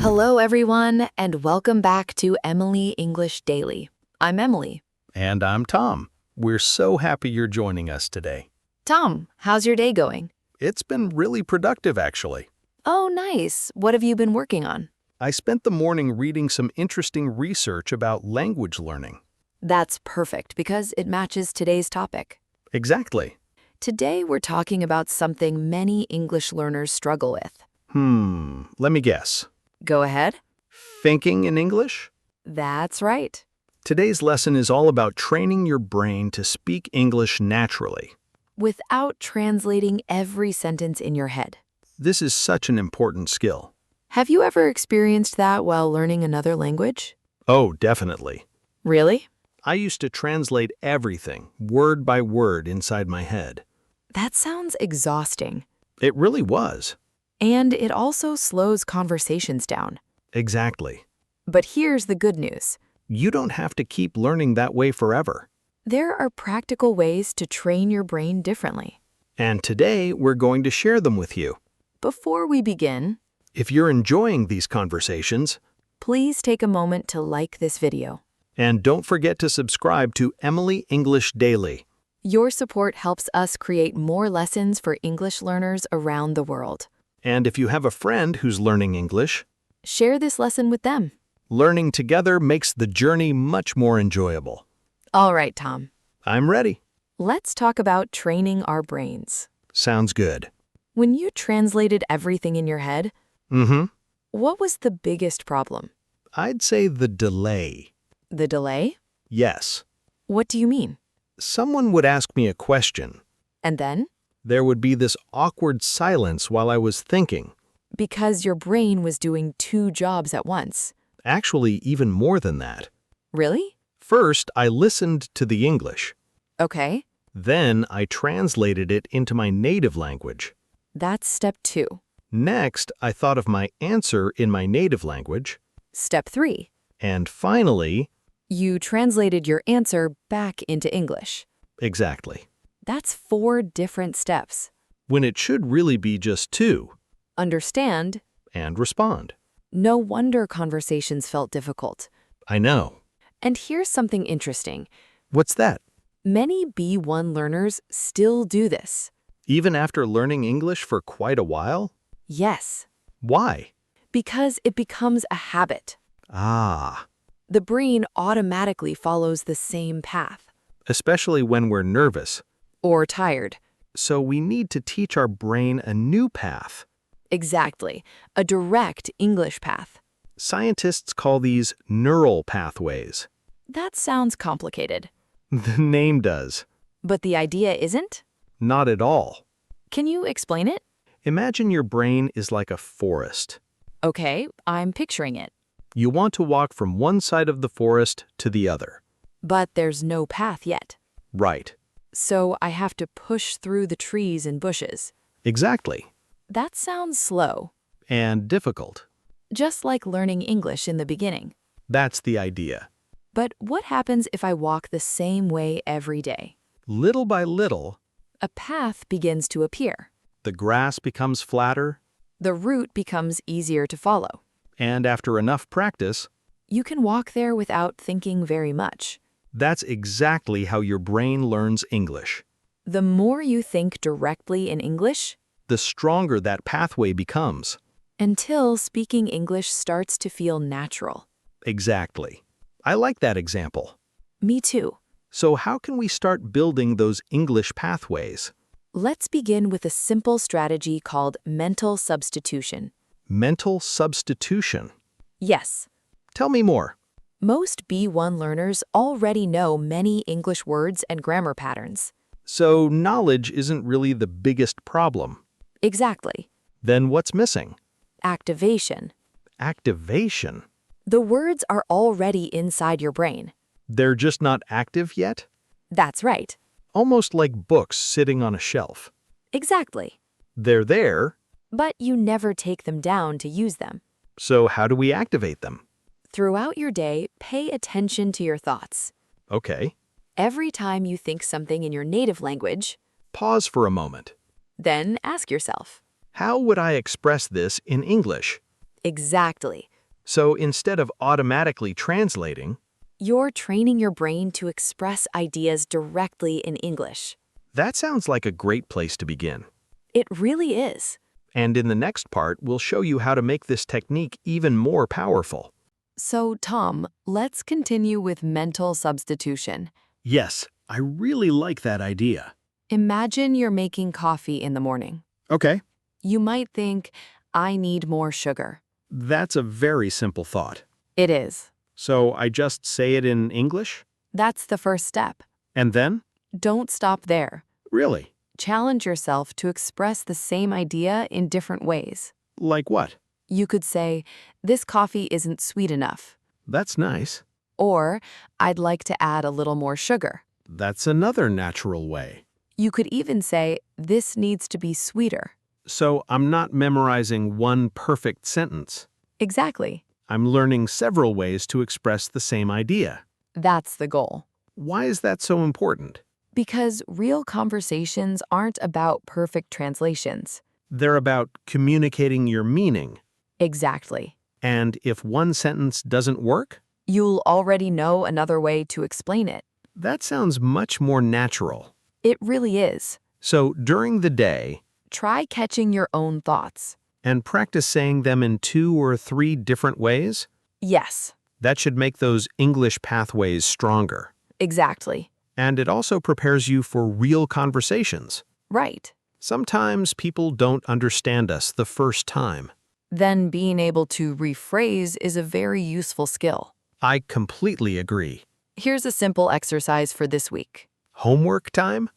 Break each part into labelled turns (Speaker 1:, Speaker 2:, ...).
Speaker 1: Hello, everyone, and welcome back to Emily English Daily. I'm Emily.
Speaker 2: And I'm Tom. We're so happy you're joining us today.
Speaker 1: Tom, how's your day going?
Speaker 2: It's been really productive, actually.
Speaker 1: Oh, nice. What have you been working on?
Speaker 2: I spent the morning reading some interesting research about language learning.
Speaker 1: That's perfect because it matches today's topic.
Speaker 2: Exactly.
Speaker 1: Today, we're talking about something many English learners struggle with.
Speaker 2: Let me guess.
Speaker 1: Go ahead.
Speaker 2: Thinking in English?
Speaker 1: That's right.
Speaker 2: Today's lesson is all about training your brain to speak English naturally.
Speaker 1: Without translating every sentence in your head.
Speaker 2: This is such an important skill.
Speaker 1: Have you ever experienced that while learning another language?
Speaker 2: Oh, definitely.
Speaker 1: Really?
Speaker 2: I used to translate everything, word by word, inside my head.
Speaker 1: That sounds exhausting.
Speaker 2: It really was.
Speaker 1: And it also slows conversations down.
Speaker 2: Exactly.
Speaker 1: But here's the good news.
Speaker 2: You don't have to keep learning that way forever.
Speaker 1: There are practical ways to train your brain differently.
Speaker 2: And today, we're going to share them with you.
Speaker 1: Before we begin,
Speaker 2: If you're enjoying these conversations,
Speaker 1: please take a moment to like this video.
Speaker 2: and don't forget to subscribe to Emily English Daily.
Speaker 1: Your support helps us create more lessons for English learners around the world.
Speaker 2: And if you have a friend who's learning English,
Speaker 1: Share this lesson with them.
Speaker 2: learning together makes the journey much more enjoyable.
Speaker 1: All right, Tom.
Speaker 2: I'm ready.
Speaker 1: Let's talk about training our brains.
Speaker 2: Sounds good.
Speaker 1: When you translated everything in your head, what was the biggest problem?
Speaker 2: I'd say the delay.
Speaker 1: The delay?
Speaker 2: Yes.
Speaker 1: What do you mean?
Speaker 2: Someone would ask me a question.
Speaker 1: And then?
Speaker 2: There would be this awkward silence while I was thinking.
Speaker 1: Because your brain was doing two jobs at once.
Speaker 2: Actually, even more than that.
Speaker 1: Really?
Speaker 2: First, I listened to the English.
Speaker 1: Okay.
Speaker 2: Then, I translated it into my native language.
Speaker 1: That's step 2.
Speaker 2: Next, I thought of my answer in my native language.
Speaker 1: Step 3.
Speaker 2: And finally,
Speaker 1: You translated your answer back into English.
Speaker 2: exactly.
Speaker 1: That's 4 different steps.
Speaker 2: When it should really be just 2.
Speaker 1: Understand?
Speaker 2: And respond.
Speaker 1: No wonder conversations felt difficult.
Speaker 2: I know.
Speaker 1: And here's something interesting.
Speaker 2: What's that?
Speaker 1: Many B1 learners still do this.
Speaker 2: Even after learning English for quite a while?
Speaker 1: Yes,
Speaker 2: Why?
Speaker 1: because it becomes a habit.
Speaker 2: Ah,
Speaker 1: The brain automatically follows the same path.
Speaker 2: especially when we're nervous.
Speaker 1: Or tired.
Speaker 2: So we need to teach our brain a new path.
Speaker 1: Exactly. A direct English path.
Speaker 2: Scientists call these neural pathways.
Speaker 1: That sounds complicated.
Speaker 2: The name does.
Speaker 1: But the idea isn't?
Speaker 2: Not at all.
Speaker 1: Can you explain it?
Speaker 2: Imagine your brain is like a forest.
Speaker 1: Okay, I'm picturing it.
Speaker 2: You want to walk from one side of the forest to the other.
Speaker 1: But there's no path yet.
Speaker 2: Right.
Speaker 1: So I have to push through the trees and bushes.
Speaker 2: Exactly.
Speaker 1: That sounds slow.
Speaker 2: And difficult.
Speaker 1: Just like learning English in the beginning.
Speaker 2: That's the idea.
Speaker 1: But what happens if I walk the same way every day?
Speaker 2: Little by little,
Speaker 1: A path begins to appear.
Speaker 2: the grass becomes flatter,
Speaker 1: The route becomes easier to follow.
Speaker 2: and after enough practice,
Speaker 1: You can walk there without thinking very much.
Speaker 2: that's exactly how your brain learns English.
Speaker 1: The more you think directly in English,
Speaker 2: The stronger that pathway becomes.
Speaker 1: until speaking English starts to feel natural.
Speaker 2: Exactly. I like that example.
Speaker 1: Me too.
Speaker 2: So how can we start building those English pathways?
Speaker 1: Let's begin with a simple strategy called mental substitution.
Speaker 2: Mental substitution.
Speaker 1: Yes,
Speaker 2: Tell me more.
Speaker 1: most B1 learners already know many English words and grammar patterns.
Speaker 2: So knowledge isn't really the biggest problem.
Speaker 1: Exactly.
Speaker 2: Then what's missing?
Speaker 1: Activation.
Speaker 2: Activation.
Speaker 1: The words are already inside your brain.
Speaker 2: They're just not active yet?
Speaker 1: That's right.
Speaker 2: Almost like books sitting on a shelf.
Speaker 1: Exactly.
Speaker 2: They're there,
Speaker 1: But you never take them down to use them.
Speaker 2: so how do we activate them?
Speaker 1: Throughout your day, pay attention to your thoughts.
Speaker 2: Okay.
Speaker 1: Every time you think something in your native language,
Speaker 2: Pause for a moment.
Speaker 1: then ask yourself,
Speaker 2: How would I express this in English?
Speaker 1: exactly.
Speaker 2: So instead of automatically translating,
Speaker 1: You're training your brain to express ideas directly in English.
Speaker 2: that sounds like a great place to begin.
Speaker 1: It really is.
Speaker 2: And in the next part, we'll show you how to make this technique even more powerful.
Speaker 1: So, Tom, let's continue with mental substitution.
Speaker 2: Yes, I really like that idea.
Speaker 1: Imagine you're making coffee in the morning.
Speaker 2: Okay.
Speaker 1: You might think, I need more sugar.
Speaker 2: That's a very simple thought.
Speaker 1: It is.
Speaker 2: So I just say it in English?
Speaker 1: That's the first step.
Speaker 2: And then?
Speaker 1: Don't stop there.
Speaker 2: Really?
Speaker 1: Challenge yourself to express the same idea in different ways.
Speaker 2: Like what?
Speaker 1: You could say, this coffee isn't sweet enough.
Speaker 2: That's nice.
Speaker 1: Or, I'd like to add a little more sugar.
Speaker 2: That's another natural way.
Speaker 1: You could even say, this needs to be sweeter.
Speaker 2: So I'm not memorizing one perfect sentence.
Speaker 1: Exactly.
Speaker 2: I'm learning several ways to express the same idea.
Speaker 1: That's the goal.
Speaker 2: Why is that so important?
Speaker 1: Because real conversations aren't about perfect translations.
Speaker 2: They're about communicating your meaning.
Speaker 1: Exactly.
Speaker 2: And if one sentence doesn't work,
Speaker 1: You'll already know another way to explain it.
Speaker 2: that sounds much more natural.
Speaker 1: It really is.
Speaker 2: So during the day,
Speaker 1: Try catching your own thoughts.
Speaker 2: and practice saying them in 2 or 3 different ways,
Speaker 1: Yes,
Speaker 2: that should make those English pathways stronger.
Speaker 1: exactly.
Speaker 2: And it also prepares you for real conversations.
Speaker 1: Right.
Speaker 2: Sometimes people don't understand us the first time.
Speaker 1: Then being able to rephrase is a very useful skill.
Speaker 2: I completely agree.
Speaker 1: Here's a simple exercise for this week.
Speaker 2: Homework time?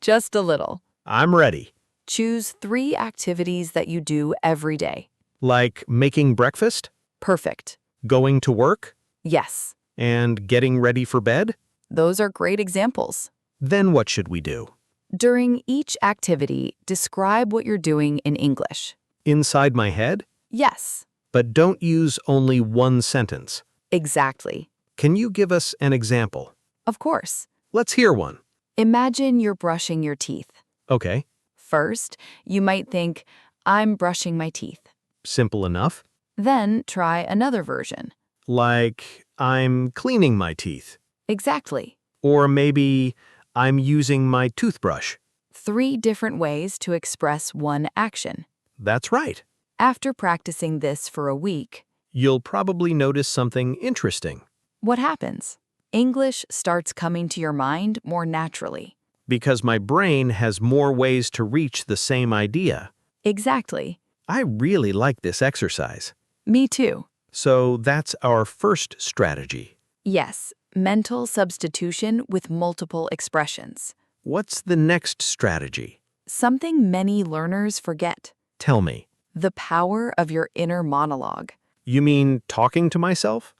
Speaker 1: Just a little.
Speaker 2: I'm ready.
Speaker 1: Choose 3 activities that you do every day.
Speaker 2: Like making breakfast,
Speaker 1: Perfect.
Speaker 2: going to work,
Speaker 1: Yes,
Speaker 2: and getting ready for bed?
Speaker 1: those are great examples.
Speaker 2: Then what should we do?
Speaker 1: During each activity, describe what you're doing in English.
Speaker 2: Inside my head?
Speaker 1: Yes,
Speaker 2: But don't use only one sentence.
Speaker 1: exactly.
Speaker 2: Can you give us an example?
Speaker 1: Of course.
Speaker 2: Let's hear one.
Speaker 1: Imagine you're brushing your teeth.
Speaker 2: Okay,
Speaker 1: First, you might think, I'm brushing my teeth.
Speaker 2: simple enough.
Speaker 1: Then try another version.
Speaker 2: Like, I'm cleaning my teeth.
Speaker 1: Exactly.
Speaker 2: Or maybe, I'm using my toothbrush.
Speaker 1: 3 different ways to express one action.
Speaker 2: That's right.
Speaker 1: After practicing this for a week,
Speaker 2: You'll probably notice something interesting.
Speaker 1: what happens? English starts coming to your mind more naturally.
Speaker 2: Because my brain has more ways to reach the same idea.
Speaker 1: Exactly.
Speaker 2: I really like this exercise.
Speaker 1: Me too.
Speaker 2: So that's our first strategy.
Speaker 1: Yes, mental substitution with multiple expressions.
Speaker 2: What's the next strategy?
Speaker 1: Something many learners forget.
Speaker 2: Tell me.
Speaker 1: The power of your inner monologue.
Speaker 2: You mean talking to myself?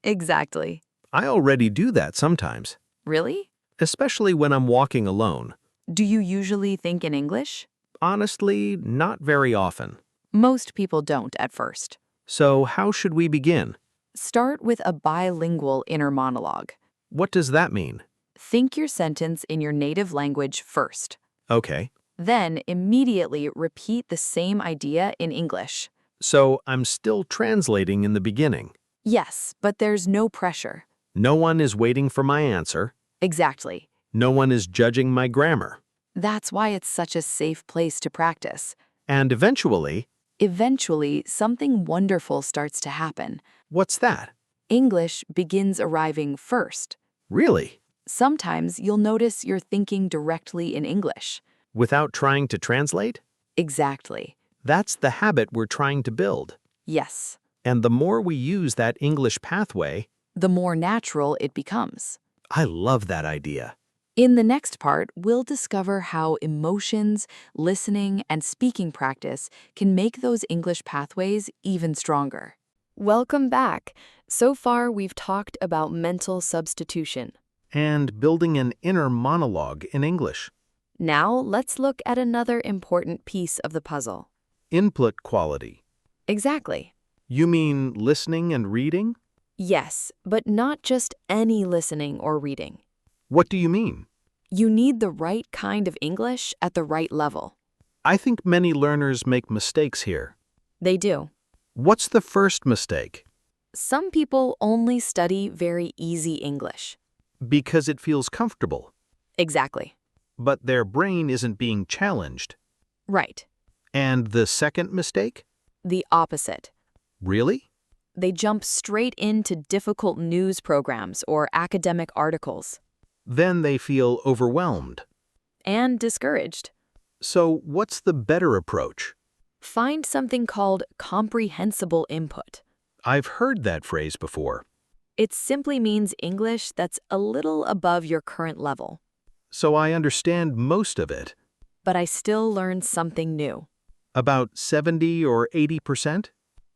Speaker 1: Exactly.
Speaker 2: I already do that sometimes,
Speaker 1: Really?
Speaker 2: especially when I'm walking alone.
Speaker 1: Do you usually think in English?
Speaker 2: Honestly, not very often.
Speaker 1: Most people don't at first.
Speaker 2: So how should we begin?
Speaker 1: Start with a bilingual inner monologue.
Speaker 2: What does that mean?
Speaker 1: Think your sentence in your native language first.
Speaker 2: Okay.
Speaker 1: Then immediately repeat the same idea in English.
Speaker 2: So I'm still translating in the beginning.
Speaker 1: Yes, but there's no pressure.
Speaker 2: No one is waiting for my answer.
Speaker 1: Exactly.
Speaker 2: No one is judging my grammar.
Speaker 1: That's why it's such a safe place to practice.
Speaker 2: And eventually,
Speaker 1: Eventually, something wonderful starts to happen.
Speaker 2: what's that?
Speaker 1: English begins arriving first.
Speaker 2: Really?
Speaker 1: Sometimes you'll notice you're thinking directly in English.
Speaker 2: Without trying to translate?
Speaker 1: Exactly.
Speaker 2: That's the habit we're trying to build.
Speaker 1: Yes.
Speaker 2: And the more we use that English pathway,
Speaker 1: The more natural it becomes.
Speaker 2: I love that idea.
Speaker 1: In the next part, we'll discover how emotions, listening, and speaking practice can make those English pathways even stronger. Welcome back. So far, we've talked about mental substitution.
Speaker 2: And building an inner monologue in English.
Speaker 1: Now, let's look at another important piece of the puzzle.
Speaker 2: Input quality.
Speaker 1: Exactly.
Speaker 2: You mean listening and reading?
Speaker 1: Yes, but not just any listening or reading.
Speaker 2: What do you mean?
Speaker 1: You need the right kind of English at the right level.
Speaker 2: I think many learners make mistakes here.
Speaker 1: They do.
Speaker 2: What's the first mistake?
Speaker 1: Some people only study very easy English.
Speaker 2: Because it feels comfortable,
Speaker 1: Exactly.
Speaker 2: but their brain isn't being challenged.
Speaker 1: Right.
Speaker 2: And the second mistake?
Speaker 1: The opposite.
Speaker 2: Really?
Speaker 1: They jump straight into difficult news programs or academic articles.
Speaker 2: Then they feel overwhelmed.
Speaker 1: And discouraged.
Speaker 2: So what's the better approach?
Speaker 1: Find something called comprehensible input.
Speaker 2: I've heard that phrase before.
Speaker 1: It simply means English that's a little above your current level.
Speaker 2: So I understand most of it.
Speaker 1: But I still learn something new.
Speaker 2: About 70 or 80%?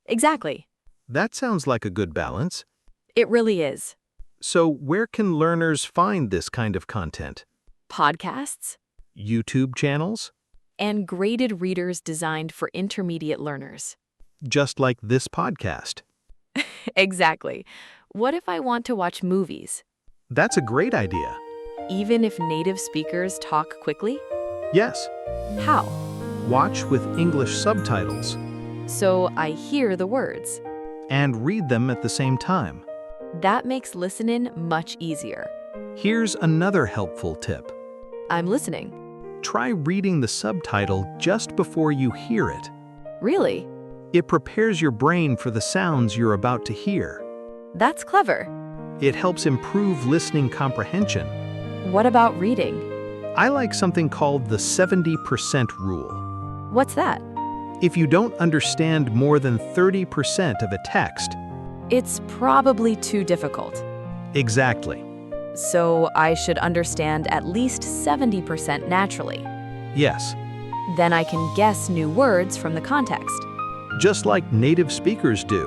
Speaker 1: Exactly.
Speaker 2: That sounds like a good balance.
Speaker 1: It really is.
Speaker 2: So where can learners find this kind of content?
Speaker 1: Podcasts
Speaker 2: YouTube channels?
Speaker 1: and graded readers designed for intermediate learners.
Speaker 2: Just like this podcast.
Speaker 1: Exactly. What if I want to watch movies,
Speaker 2: That's a great idea.
Speaker 1: even if native speakers talk quickly?
Speaker 2: Yes.
Speaker 1: How?
Speaker 2: Watch with English subtitles
Speaker 1: So I hear the words.
Speaker 2: and read them at the same time.
Speaker 1: That makes listening much easier.
Speaker 2: Here's another helpful tip.
Speaker 1: I'm listening.
Speaker 2: Try reading the subtitle just before you hear it.
Speaker 1: Really?
Speaker 2: It prepares your brain for the sounds you're about to hear.
Speaker 1: That's clever.
Speaker 2: It helps improve listening comprehension.
Speaker 1: What about reading?
Speaker 2: I like something called the 70% rule.
Speaker 1: What's that?
Speaker 2: If you don't understand more than 30% of a text,
Speaker 1: It's probably too difficult.
Speaker 2: exactly.
Speaker 1: So I should understand at least 70% naturally.
Speaker 2: Yes,
Speaker 1: Then I can guess new words from the context.
Speaker 2: just like native speakers do.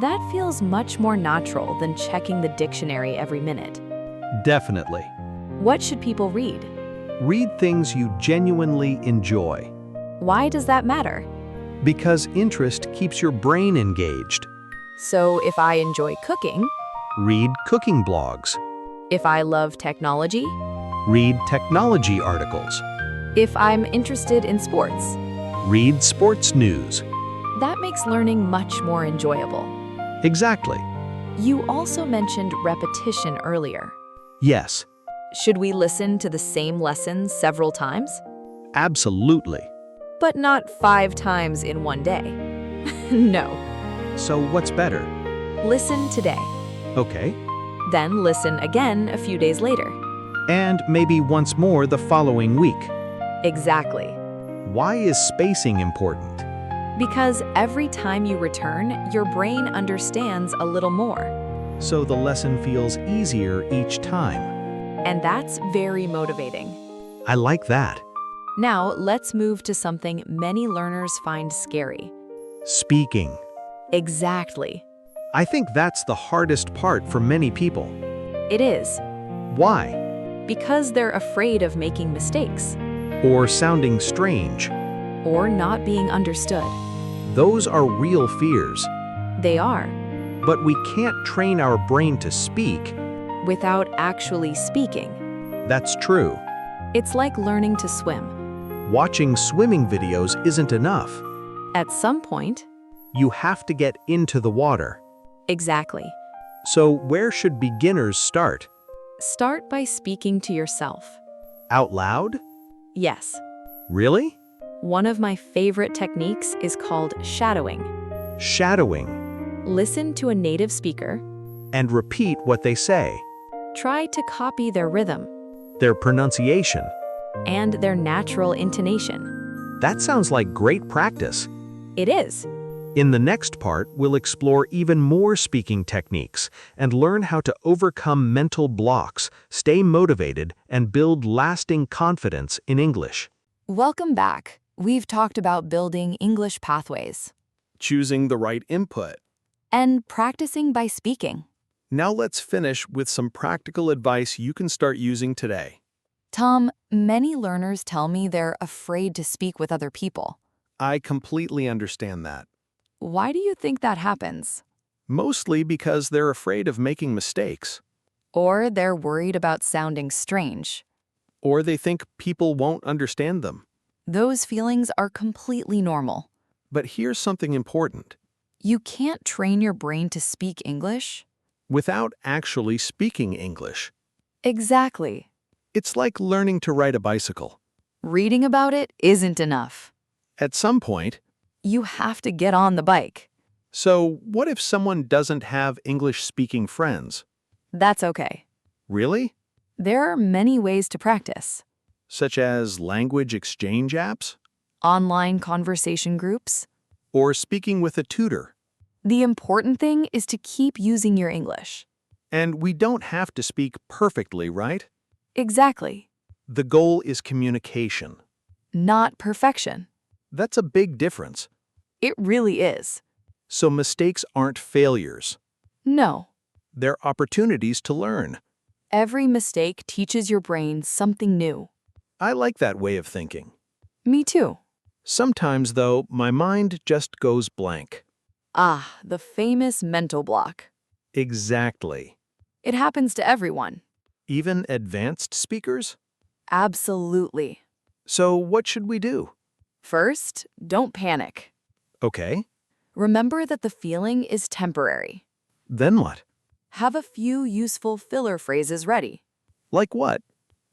Speaker 1: That feels much more natural than checking the dictionary every minute.
Speaker 2: Definitely.
Speaker 1: What should people read?
Speaker 2: Read things you genuinely enjoy,
Speaker 1: Why does that matter?
Speaker 2: because interest keeps your brain engaged.
Speaker 1: So if I enjoy cooking,
Speaker 2: Read cooking blogs.
Speaker 1: if I love technology,
Speaker 2: Read technology articles.
Speaker 1: if I'm interested in sports,
Speaker 2: Read sports news.
Speaker 1: that makes learning much more enjoyable.
Speaker 2: Exactly.
Speaker 1: You also mentioned repetition earlier.
Speaker 2: Yes,
Speaker 1: Should we listen to the same lesson several times?
Speaker 2: absolutely.
Speaker 1: But not 5 times in one day. No.
Speaker 2: So what's better?
Speaker 1: Listen today,
Speaker 2: Okay.
Speaker 1: then listen again a few days later.
Speaker 2: And maybe once more the following week.
Speaker 1: Exactly.
Speaker 2: Why is spacing important?
Speaker 1: Because every time you return, your brain understands a little more.
Speaker 2: So the lesson feels easier each time.
Speaker 1: And that's very motivating.
Speaker 2: I like that.
Speaker 1: Now, let's move to something many learners find scary.
Speaker 2: Speaking.
Speaker 1: Exactly.
Speaker 2: I think that's the hardest part for many people.
Speaker 1: It is.
Speaker 2: Why?
Speaker 1: Because they're afraid of making mistakes
Speaker 2: Or sounding strange.
Speaker 1: or not being understood.
Speaker 2: Those are real fears.
Speaker 1: They are,
Speaker 2: But we can't train our brain to speak.
Speaker 1: without actually speaking.
Speaker 2: That's true.
Speaker 1: It's like learning to swim.
Speaker 2: Watching swimming videos isn't enough.
Speaker 1: At some point,
Speaker 2: You have to get into the water.
Speaker 1: exactly.
Speaker 2: So where should beginners start?
Speaker 1: Start by speaking to yourself.
Speaker 2: Out loud?
Speaker 1: Yes.
Speaker 2: Really?
Speaker 1: One of my favorite techniques is called shadowing.
Speaker 2: Shadowing.
Speaker 1: Listen to a native speaker.
Speaker 2: And repeat what they say.
Speaker 1: Try to copy their rhythm
Speaker 2: Their pronunciation.
Speaker 1: and their natural intonation.
Speaker 2: That sounds like great practice.
Speaker 1: It is.
Speaker 2: In the next part, we'll explore even more speaking techniques and learn how to overcome mental blocks, stay motivated, and build lasting confidence in English.
Speaker 1: Welcome back. We've talked about building English pathways
Speaker 3: Choosing the right input.
Speaker 1: and practicing by speaking.
Speaker 3: Now let's finish with some practical advice you can start using today.
Speaker 1: Tom, many learners tell me they're afraid to speak with other people.
Speaker 3: I completely understand that.
Speaker 1: Why do you think that happens?
Speaker 3: Mostly because they're afraid of making mistakes,
Speaker 1: Or they're worried about sounding strange.
Speaker 3: or they think people won't understand them.
Speaker 1: Those feelings are completely normal.
Speaker 3: But here's something important.
Speaker 1: You can't train your brain to speak English?
Speaker 3: Without actually speaking English.
Speaker 1: Exactly.
Speaker 3: It's like learning to ride a bicycle.
Speaker 1: Reading about it isn't enough.
Speaker 3: At some point,
Speaker 1: You have to get on the bike.
Speaker 3: so what if someone doesn't have English-speaking friends?
Speaker 1: That's okay.
Speaker 3: Really?
Speaker 1: There are many ways to practice.
Speaker 3: Such as language exchange apps?
Speaker 1: Online conversation groups.
Speaker 3: Or speaking with a tutor?
Speaker 1: The important thing is to keep using your English.
Speaker 3: And we don't have to speak perfectly, right?
Speaker 1: Exactly.
Speaker 3: The goal is communication.
Speaker 1: Not perfection.
Speaker 3: That's a big difference.
Speaker 1: It really is.
Speaker 3: So mistakes aren't failures.
Speaker 1: No.
Speaker 3: They're opportunities to learn.
Speaker 1: Every mistake teaches your brain something new.
Speaker 3: I like that way of thinking.
Speaker 1: Me too.
Speaker 3: Sometimes, though, my mind just goes blank.
Speaker 1: Ah, the famous mental block.
Speaker 3: Exactly.
Speaker 1: It happens to everyone.
Speaker 3: Even advanced speakers?
Speaker 1: Absolutely.
Speaker 3: So what should we do?
Speaker 1: First, don't panic.
Speaker 3: Okay.
Speaker 1: Remember that the feeling is temporary.
Speaker 3: Then what?
Speaker 1: Have a few useful filler phrases ready.
Speaker 3: Like what?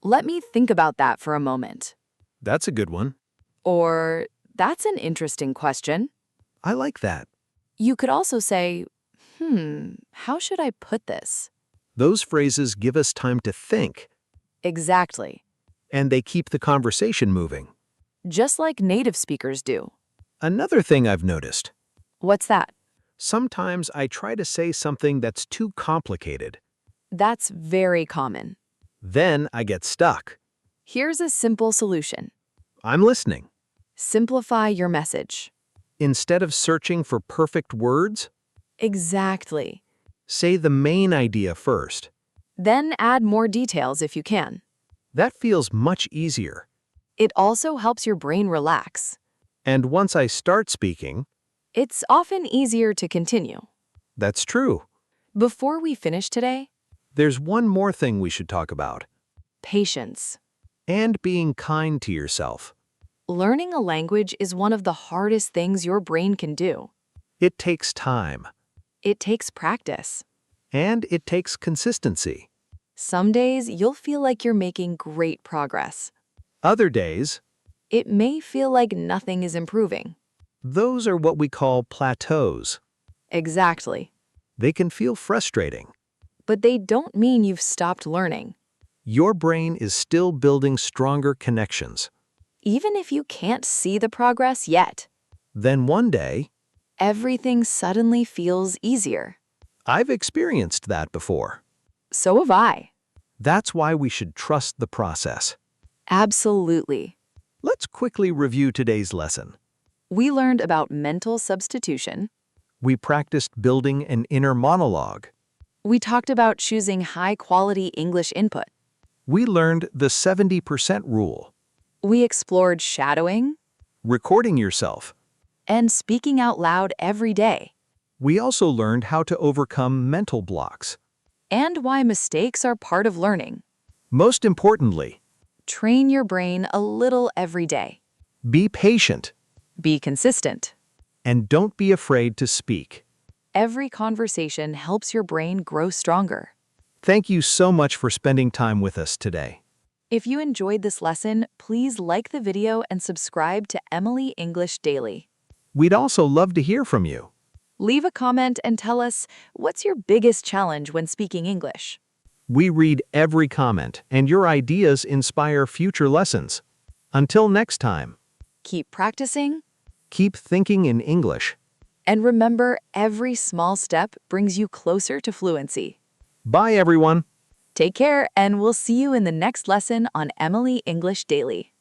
Speaker 1: Let me think about that for a moment.
Speaker 3: That's a good one.
Speaker 1: Or, that's an interesting question.
Speaker 3: I like that.
Speaker 1: You could also say, how should I put this?
Speaker 3: Those phrases give us time to think,
Speaker 1: Exactly.
Speaker 3: and they keep the conversation moving.
Speaker 1: Just like native speakers do.
Speaker 3: Another thing I've noticed.
Speaker 1: What's that?
Speaker 3: Sometimes I try to say something that's too complicated.
Speaker 1: That's very common.
Speaker 3: Then I get stuck.
Speaker 1: Here's a simple solution.
Speaker 3: I'm listening.
Speaker 1: Simplify your message.
Speaker 3: Instead of searching for perfect words,
Speaker 1: Exactly.
Speaker 3: say the main idea first.
Speaker 1: Then add more details if you can.
Speaker 3: That feels much easier.
Speaker 1: It also helps your brain relax.
Speaker 3: And once I start speaking,
Speaker 1: It's often easier to continue.
Speaker 3: that's true.
Speaker 1: Before we finish today,
Speaker 3: There's one more thing we should talk about.
Speaker 1: patience.
Speaker 3: And being kind to yourself.
Speaker 1: Learning a language is one of the hardest things your brain can do.
Speaker 3: It takes time.
Speaker 1: It takes practice.
Speaker 3: And it takes consistency.
Speaker 1: Some days you'll feel like you're making great progress.
Speaker 3: Other days,
Speaker 1: It may feel like nothing is improving.
Speaker 3: those are what we call plateaus.
Speaker 1: Exactly.
Speaker 3: They can feel frustrating.
Speaker 1: But they don't mean you've stopped learning.
Speaker 3: Your brain is still building stronger connections.
Speaker 1: Even if you can't see the progress yet,
Speaker 3: Then one day,
Speaker 1: everything suddenly feels easier.
Speaker 3: I've experienced that before.
Speaker 1: So have I.
Speaker 3: That's why we should trust the process.
Speaker 1: Absolutely.
Speaker 3: Let's quickly review today's lesson.
Speaker 1: We learned about mental substitution.
Speaker 3: We practiced building an inner monologue.
Speaker 1: We talked about choosing high-quality English input.
Speaker 3: We learned the 70% rule,
Speaker 1: We explored shadowing
Speaker 3: recording yourself.
Speaker 1: and speaking out loud every day,
Speaker 3: We also learned how to overcome mental blocks.
Speaker 1: and why mistakes are part of learning.
Speaker 3: Most importantly,
Speaker 1: Train your brain a little every day.
Speaker 3: be patient
Speaker 1: Be consistent.
Speaker 3: and don't be afraid to speak.
Speaker 1: Every conversation helps your brain grow stronger.
Speaker 3: Thank you so much for spending time with us today.
Speaker 1: If you enjoyed this lesson, please like the video and subscribe to Emily English Daily.
Speaker 3: We'd also love to hear from you.
Speaker 1: Leave a comment and tell us, what's your biggest challenge when speaking English?
Speaker 3: We read every comment, and your ideas inspire future lessons. Until next time,
Speaker 1: Keep practicing,
Speaker 3: keep thinking in English.
Speaker 1: and remember, every small step brings you closer to fluency.
Speaker 3: Bye, everyone.
Speaker 1: Take care, and we'll see you in the next lesson on Emily English Daily.